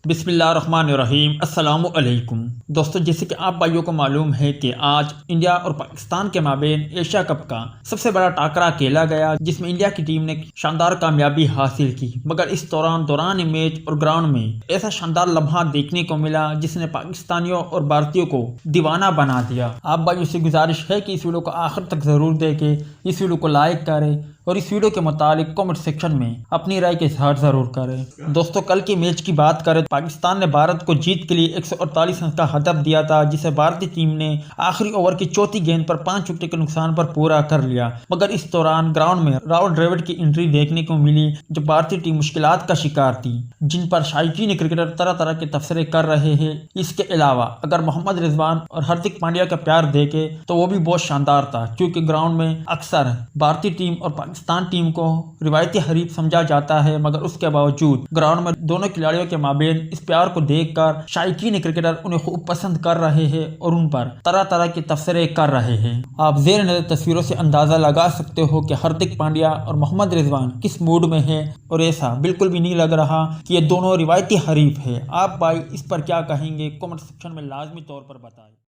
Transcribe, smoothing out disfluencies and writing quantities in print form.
بسم اللہ الرحمن الرحیم۔ السلام علیکم دوستو، جیسے کہ آپ بھائیوں کو معلوم ہے کہ آج انڈیا اور پاکستان کے مابین ایشیا کپ کا سب سے بڑا ٹاکرا کھیلا گیا، جس میں انڈیا کی ٹیم نے شاندار کامیابی حاصل کی، مگر اس دوران میچ اور گراؤنڈ میں ایسا شاندار لمحہ دیکھنے کو ملا جس نے پاکستانیوں اور بھارتیوں کو دیوانہ بنا دیا۔ آپ بھائیوں سے گزارش ہے کہ اس ویڈیو کو آخر تک ضرور دیکھیں، اس ویڈیو کو لائک کریں اور اس ویڈیو کے متعلق کمنٹ سیکشن میں اپنی رائے کا اظہار ضرور کریں۔ دوستو، کل کے میچ کی بات کریں تو پاکستان نے بھارت کو جیت کے لیے 148 رن کا ہدف دیا تھا، جسے بھارتی ٹیم نے آخری اوور کی چوتھی گیند پر 5 وکٹوں کے نقصان پر پورا کر لیا، مگر اس دوران گراؤنڈ میں راہل ڈراوڈ کی انٹری دیکھنے کو ملی جو بھارتی ٹیم مشکلات کا شکار تھی، جن پر شائقین کرکٹر طرح طرح کے تبصرے کر رہے ہیں۔ اس کے علاوہ اگر محمد رضوان اور ہاردک پانڈیا کا پیار دیکھے تو وہ بھی بہت شاندار تھا، کیونکہ گراؤنڈ میں اکثر بھارتی ٹیم اور پاکستان ٹیم کو روایتی حریف سمجھا جاتا ہے، مگر اس کے باوجود گراؤنڈ میں دونوں کھلاڑیوں کے مابین اس پیار کو دیکھ کر شائقین کرکٹر انہیں خوب پسند کر رہے ہیں اور ان پر طرح طرح کے تبصرے کر رہے ہیں۔ آپ زیر نظر تصویروں سے اندازہ لگا سکتے ہو کہ ہاردک پانڈیا اور محمد رضوان کس موڈ میں ہیں، اور ایسا بالکل بھی نہیں لگ رہا کہ یہ دونوں روایتی حریف ہیں۔ آپ بھائی اس پر کیا کہیں گے؟ کمنٹ سیکشن میں لازمی طور پر بتائیں۔